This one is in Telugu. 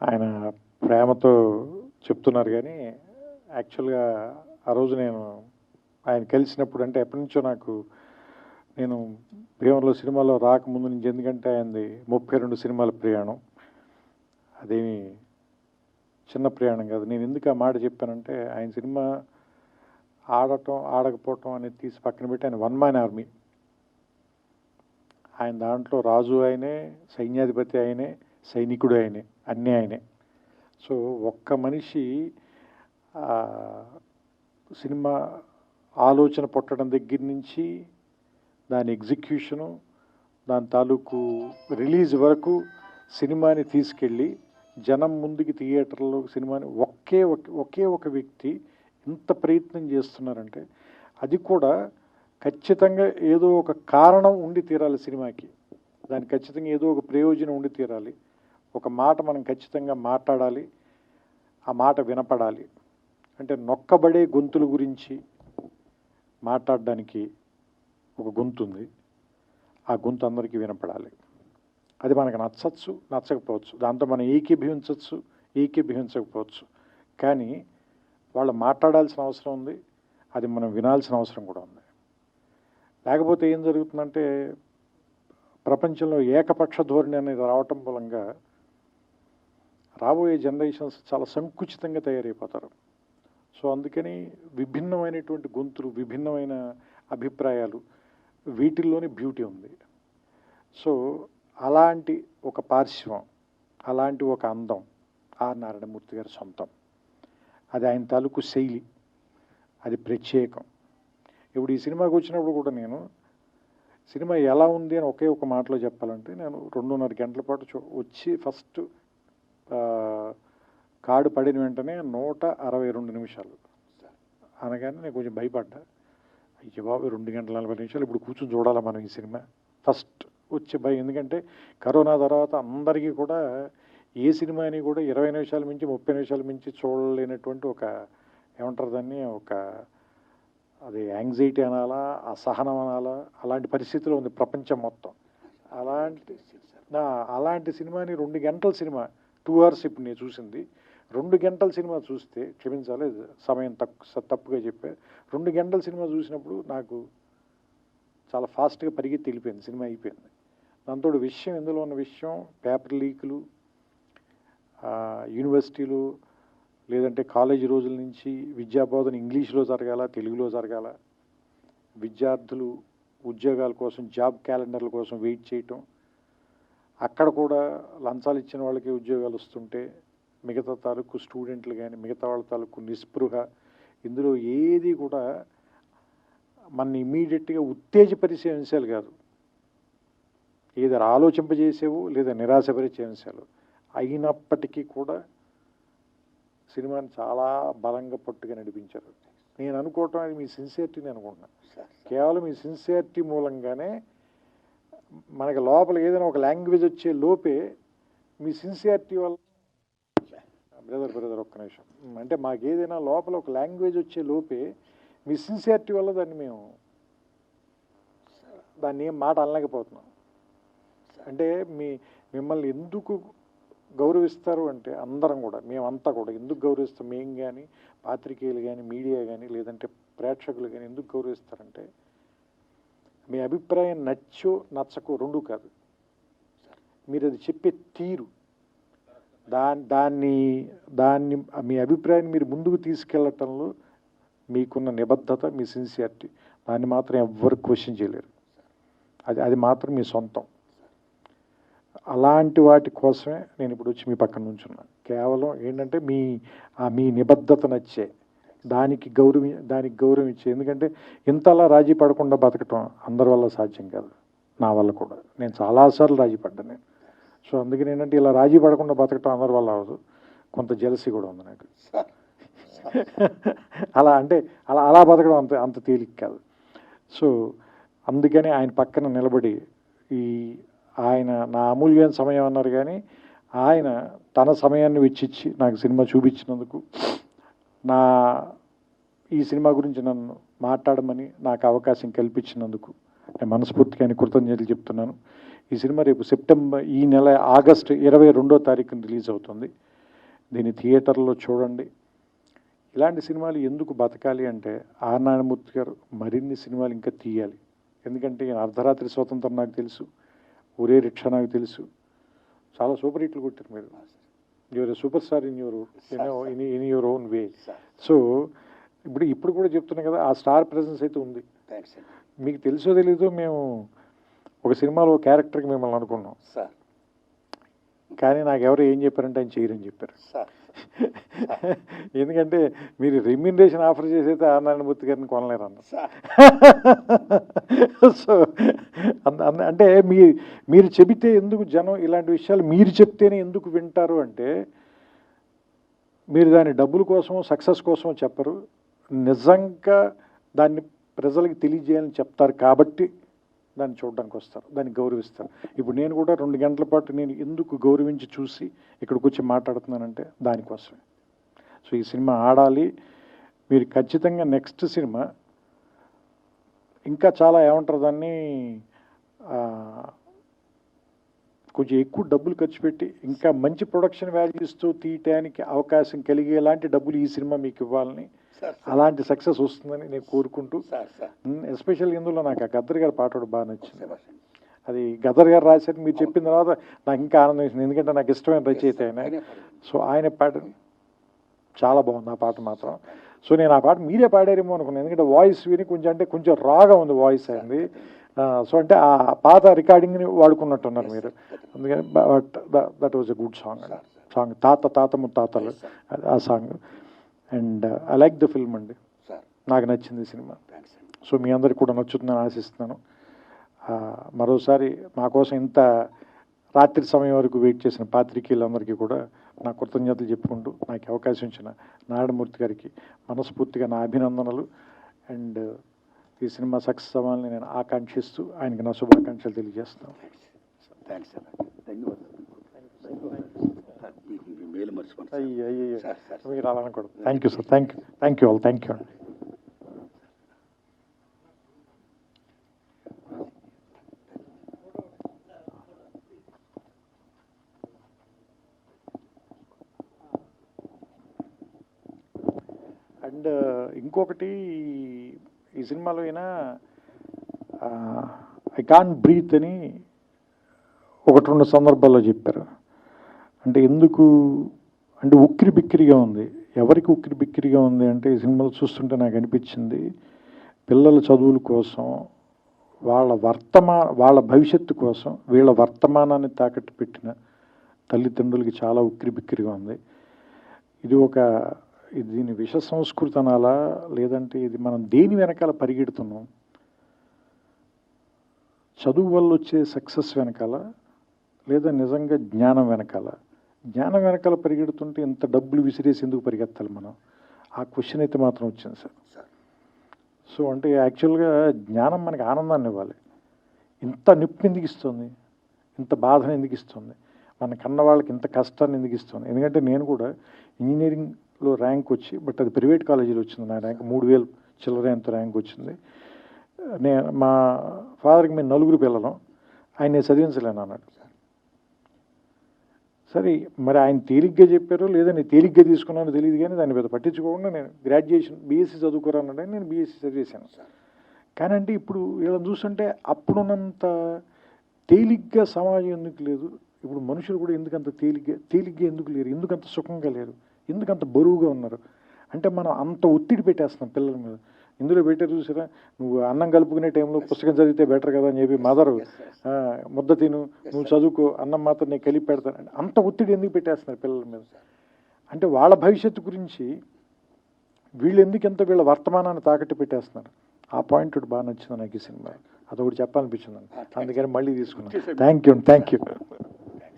ఆయన ప్రేమతో చెప్తున్నారు కానీ యాక్చువల్గా ఆ రోజు నేను ఆయన కలిసినప్పుడు అంటే ఎప్పటి నుంచో నేను భీమవరంలో సినిమాలో రాకముందు నుంచి, ఎందుకంటే ఆయనది 32 సినిమాల ప్రయాణం, అదేమి చిన్న ప్రయాణం కాదు. నేను ఎందుకు ఆ మాట చెప్పానంటే ఆయన సినిమా ఆడటం ఆడకపోవటం అనేది తీసి పక్కన పెట్టి ఆయన వన్ మ్యాన్ ఆర్మీ. ఆయన దాంట్లో రాజు ఆయనే, సైన్యాధిపతి ఆయనే, సైనికుడు ఆయనే, అన్నీ ఆయనే. సో ఒక్క మనిషి సినిమా ఆలోచన పుట్టడం దగ్గర నుంచి దాని ఎగ్జిక్యూషను, దాని తాలూకు రిలీజ్ వరకు సినిమాని తీసుకెళ్ళి జనం ముందుకి థియేటర్లో సినిమాని ఒకే ఒక వ్యక్తి ఇంత ప్రయత్నం చేస్తున్నారంటే అది కూడా ఖచ్చితంగా ఏదో ఒక కారణం ఉండి తీరాలి సినిమాకి. దానికి ఖచ్చితంగా ఏదో ఒక ప్రయోజనం ఉండి తీరాలి. ఒక మాట మనం ఖచ్చితంగా మాట్లాడాలి, ఆ మాట వినపడాలి. అంటే నొక్కబడే గొంతుల గురించి మాట్లాడడానికి ఒక గొంతు ఉంది, ఆ గొంతు అందరికీ వినపడాలి. అది మనకు నచ్చచ్చు, నచ్చకపోవచ్చు, దాంతో మనం ఏకీభవించవచ్చు, ఏకీభవించకపోవచ్చు, కానీ వాళ్ళు మాట్లాడాల్సిన అవసరం ఉంది, అది మనం వినాల్సిన అవసరం కూడా ఉంది. లేకపోతే ఏం జరుగుతుందంటే ప్రపంచంలో ఏకపక్ష ధోరణి అనేది రావటం మూలంగా రాబోయే జనరేషన్స్ చాలా సంకుచితంగా తయారైపోతారు. సో అందుకని విభిన్నమైనటువంటి గొంతులు, విభిన్నమైన అభిప్రాయాలు, వీటిల్లోని బ్యూటీ ఉంది. సో అలాంటి ఒక పార్శ్వం, అలాంటి ఒక అందం ఆర్ నారాయణమూర్తి గారి సొంతం. అది ఆయన తాలూకు శైలి, అది ప్రత్యేకం. ఇప్పుడు ఈ సినిమాకి వచ్చినప్పుడు కూడా నేను సినిమా ఎలా ఉంది అని ఒకే ఒక మాటలో చెప్పాలంటే, నేను 2.5 గంటల పాటు వచ్చి ఫస్ట్ కార్డు పడిన వెంటనే 162 నిమిషాలు అనగానే నేను కొంచెం భయపడ్డా. అయ్యో బాబు 2 గంటల 40 నిమిషాలు ఇప్పుడు కూర్చొని చూడాలా మనం ఈ సినిమా? ఫస్ట్ వచ్చే భయం. ఎందుకంటే కరోనా తర్వాత అందరికీ కూడా ఏ సినిమాని కూడా 20 నిమిషాల మించి 30 నిమిషాల మించి చూడలేనటువంటి ఒక ఏమంటారు దాన్ని, ఒక అది యాంగ్జైటీ అనాలా, అసహనం అనాలా, అలాంటి పరిస్థితిలో ఉంది ప్రపంచం మొత్తం. అలాంటి సినిమాని 2 గంటల సినిమా, 2 hours ఇప్పుడు నేను చూసింది. 2 గంటల సినిమా చూస్తే, క్షమించాలి సమయం తప్పుగా చెప్పా, 2 గంటల సినిమా చూసినప్పుడు నాకు చాలా ఫాస్ట్గా పరిగెత్తి వెళ్ళిపోయింది, సినిమా అయిపోయింది. దాంతో విషయం, ఇందులో ఉన్న విషయం పేపర్ లీకులు, యూనివర్సిటీలు లేదంటే కాలేజీ రోజుల నుంచి విద్యాబోధన ఇంగ్లీష్లో జరగాల, తెలుగులో జరగాల, విద్యార్థులు ఉద్యోగాల కోసం, జాబ్ క్యాలెండర్ల కోసం వెయిట్ చేయటం, అక్కడ కూడా లంచాలు ఇచ్చిన వాళ్ళకి ఉద్యోగాలు వస్తుంటే మిగతా తాలూకు స్టూడెంట్లు కానీ మిగతా వాళ్ళ తాలూకు నిస్పృహ, ఇందులో ఏది కూడా మన ఇమ్మీడియట్గా ఉత్తేజపరిచే అంశాలు కాదు, ఏదో ఆలోచింపజేసేవు లేదా నిరాశపరిచే అంశాలు అయినప్పటికీ కూడా సినిమాని చాలా బలంగా పట్టుగా నడిపించారు. నేను అనుకోవటం అది మీ సిన్సియారిటీని అనుకుంటున్నాను. కేవలం మీ సిన్సియారిటీ మూలంగానే మనకి లోపల ఏదైనా ఒక లాంగ్వేజ్ వచ్చే లోపే మీ సిన్సియారిటీ వల్ల, బ్రదర్ ఒక్క నిమిషం, అంటే మాకు ఏదైనా లోపల ఒక లాంగ్వేజ్ వచ్చే లోపే మీ సిన్సియారిటీ వల్ల దాన్ని ఏం మాట అనలేకపోతున్నాం. అంటే మిమ్మల్ని ఎందుకు గౌరవిస్తారు అంటే అందరం కూడా, మేమంతా కూడా ఎందుకు గౌరవిస్తాం, మేము కానీ పాత్రికేయులు కానీ మీడియా కానీ లేదంటే ప్రేక్షకులు కానీ ఎందుకు గౌరవిస్తారంటే, మీ అభిప్రాయం నచ్చో నచ్చకో రెండూ కాదు, మీరు అది చెప్పే తీరు, దాన్ని మీ అభిప్రాయాన్ని మీరు ముందుకు తీసుకెళ్ళటంలో మీకున్న నిబద్ధత, మీ సిన్సియారిటీ, దాన్ని మాత్రం ఎవ్వరు క్వశ్చన్ చేయలేరు. అది మాత్రం మీ సొంతం. అలాంటి వాటి కోసమే నేను ఇప్పుడు వచ్చి మీ పక్కన నుంచున్నాను. కేవలం ఏంటంటే మీ నిబద్ధత నచ్చే, దానికి గౌరవం ఇచ్చే. ఎందుకంటే ఇంతలా రాజీ పడకుండా బతకటం అందరి వల్ల సాధ్యం కాదు, నా వల్ల కూడా. నేను చాలాసార్లు రాజీ పడ్డాను నేను. సో అందుకని ఏంటంటే ఇలా రాజీ పడకుండా బతకటం అందరి వల్ల అవ్వదు, కొంత జెలసీ కూడా ఉంది నాకు. అలా బతకడం అంత తేలిక కాదు. సో అందుకని ఆయన పక్కన నిలబడి ఆయన నా అమూల్యమైన సమయం అన్నారు, కానీ ఆయన తన సమయాన్ని వెచ్చిచ్చి నాకు సినిమా చూపించినందుకు, ఈ సినిమా గురించి నన్ను మాట్లాడమని నాకు అవకాశం కల్పించినందుకు నేను మనస్ఫూర్తిగా ఆయన కృతజ్ఞతలు చెప్తున్నాను. ఈ సినిమా రేపు ఈ నెల ఆగస్టు 22వ తారీఖున రిలీజ్ అవుతుంది. దీన్ని థియేటర్లో చూడండి. ఇలాంటి సినిమాలు ఎందుకు బతకాలి అంటే ఆర్ నారాయణమూర్తి గారు మరిన్ని సినిమాలు ఇంకా తీయాలి. ఎందుకంటే అర్ధరాత్రి స్వతంత్రం నాకు తెలుసు, ఒరే రిక్షా నాకు తెలుసు, చాలా సూపర్ హిట్లు కొట్టారు మీరు. You're super star in your own way. So ఇప్పుడు కూడా చెప్తున్నాం కదా, ఆ స్టార్ ప్రెజెన్స్ అయితే ఉంది. మీకు తెలుసో తెలీదో మేము ఒక సినిమాలో క్యారెక్టర్కి మిమ్మల్ని అనుకున్నాం, కానీ నాకు ఎవరు ఏం చెప్పారంటే ఆయన చేయరని చెప్పారు. ఎందుకంటే మీరు రెమ్యూనరేషన్ ఆఫర్ చేసైతే ఆర్ నారాయణమూర్తి గారిని కొనలేరు అన్న. సో అంటే మీరు చెబితే ఎందుకు జనం ఇలాంటి విషయాలు మీరు చెప్తేనే ఎందుకు వింటారు అంటే, మీరు దాని డబ్బుల కోసం సక్సెస్ కోసం చెప్పరు, నిజంగా దాన్ని ప్రజలకు తెలియజేయాలని చెప్తారు కాబట్టి దాన్ని చూడడానికి వస్తారు, దాన్ని గౌరవిస్తారు. ఇప్పుడు నేను కూడా 2 గంటల పాటు నేను ఎందుకు గౌరవించి చూసి ఇక్కడికి వచ్చి మాట్లాడుతున్నానంటే దానికోసమే. సో ఈ సినిమా ఆడాలి. మీరు ఖచ్చితంగా నెక్స్ట్ సినిమా ఇంకా చాలా ఏమంటారు దాన్ని, కొంచెం ఎక్కువ డబ్బులు ఖర్చు పెట్టి ఇంకా మంచి ప్రొడక్షన్ వాల్యూస్తో తీయటానికి అవకాశం కలిగేలాంటి డబ్బులు ఈ సినిమా మీకు ఇవ్వాలని, అలాంటి సక్సెస్ వస్తుందని నేను కోరుకుంటూ, ఎస్పెషల్ ఇందులో నాకు ఆ గద్దర్ గారి పాట బాగా నచ్చింది. అది గద్దర్ గారు రాశారు, మీరు చెప్పిన తర్వాత నాకు ఇంకా ఆనందం వేసింది, ఎందుకంటే నాకు ఇష్టమైన రచయిత ఆయన. సో ఆయన పాట చాలా బాగుంది, ఆ పాట మాత్రం. సో నేను ఆ పాట మీరే పాడారేమో అనుకున్నాను, ఎందుకంటే వాయిస్ విని కొంచెం రాగా ఉంది వాయిస్ అయింది. సో అంటే ఆ పాత రికార్డింగ్ని వాడుకున్నట్టున్నారు మీరు, అందుకని that was a good song తాత ముత్తాతలు ఆ song. And I like the film అండి, నాకు నచ్చింది సినిమా. సో మీ అందరికి కూడా నచ్చుతుందని ఆశిస్తున్నాను. మరోసారి మా కోసం ఇంత రాత్రి సమయం వరకు వెయిట్ చేసిన పాత్రికేయులందరికీ కూడా నా కృతజ్ఞతలు చెప్పుకుంటూ, నాకు అవకాశం ఇచ్చిన నారాయణమూర్తి గారికి మనస్ఫూర్తిగా నా అభినందనలు. అండ్ ఈ సినిమా సక్సెస్ అవ్వాలని నేను ఆకాంక్షిస్తూ ఆయనకి నా శుభాకాంక్షలు తెలియజేస్తాను. అయ్యో మీరు అలా అనకూడదు. Thank you sir, thank you all, thank you అండి. అండ్ ఇంకొకటి, ఈ సినిమాలో అయినా ఐ కాంట్ బ్రీత్ అని 1-2 సందర్భాల్లో చెప్పారు. అంటే ఎందుకు అంటే ఉక్కిరి బిక్కిరిగా ఉంది. ఎవరికి ఉక్కిరి బిక్కిరిగా ఉంది అంటే, ఈ సినిమాలో చూస్తుంటే నాకు అనిపించింది, పిల్లల చదువుల కోసం, వాళ్ళ భవిష్యత్తు కోసం వీళ్ళ వర్తమానాన్ని తాకట్టు పెట్టిన తల్లిదండ్రులకి చాలా ఉక్కిరి బిక్కిరిగా ఉంది. ఇది దీని విష సంస్కృతి అనాలా, లేదంటే ఇది మనం దేని వెనకాల పరిగెడుతున్నాం? చదువు వల్ల వచ్చే సక్సెస్ వెనకాల, లేదా నిజంగా జ్ఞానం వెనకాల? జ్ఞానం వెనకాల పరిగెడుతుంటే ఇంత డబ్బులు విసిరేసి ఎందుకు పరిగెత్తాలి మనం? ఆ క్వశ్చన్ అయితే మాత్రం వచ్చింది సార్. సో అంటే యాక్చువల్గా జ్ఞానం మనకి ఆనందాన్ని ఇవ్వాలి. ఇంత నొప్పి ఎందుకు ఇస్తుంది, ఇంత బాధను ఎందుకు ఇస్తుంది, మన కన్న వాళ్ళకి ఇంత కష్టాన్ని ఎందుకు ఇస్తుంది? ఎందుకంటే నేను కూడా ఇంజనీరింగ్లో ర్యాంక్ వచ్చి, బట్ అది ప్రైవేట్ కాలేజీలో వచ్చింది నా ర్యాంక్, 3000 చిల్లర ఎంత ర్యాంక్ వచ్చింది. మా ఫాదర్కి మేము 4 పిల్లలం, ఆయన చదివించలేను అన్నాడు. సరే మరి ఆయన తేలిగ్గా చెప్పారో లేదా నేను తేలిగ్గా తీసుకున్నానో తెలియదు, కానీ దాన్ని పెద్ద పట్టించుకోకుండా నేను గ్రాడ్యుయేషన్ బీఎస్సీ చదువుకోరానంటే నేను బీఎస్సీ చదివేశాను. కానీ అంటే ఇప్పుడు వీళ్ళని చూస్తుంటే అప్పుడున్నంత తేలిగ్గా సమాజం ఎందుకు లేదు, ఇప్పుడు మనుషులు కూడా ఎందుకంత తేలిగ్గా ఎందుకు లేరు, ఎందుకంత సుఖంగా లేరు, ఎందుకంత బరువుగా ఉన్నారు అంటే మనం అంత ఒత్తిడి పెట్టేస్తున్నాం పిల్లల మీద. ఇందులో పెట్టారు చూసారా, నువ్వు అన్నం కలుపుకునే టైంలో పుస్తకం చదివితే బెటర్ కదా అని చెప్పి మదరు, ముద్ద తిను, నువ్వు చదువుకో, అన్నం మాత్రం నేను కలిపి పెడతాను, అంత ఒత్తిడి ఎందుకు పెట్టేస్తున్నారు పిల్లల మీద? అంటే వాళ్ళ భవిష్యత్తు గురించి వీళ్ళు ఎందుకు వీళ్ళ వర్తమానాన్ని తాకట్టు పెట్టేస్తున్నారు? ఆ పాయింట్ ఒకటి బాగా నచ్చింది నాకు ఈ సినిమా, అదొకటి చెప్పాలనిపించింది, అందుకని మళ్ళీ తీసుకున్నాను. Thank you.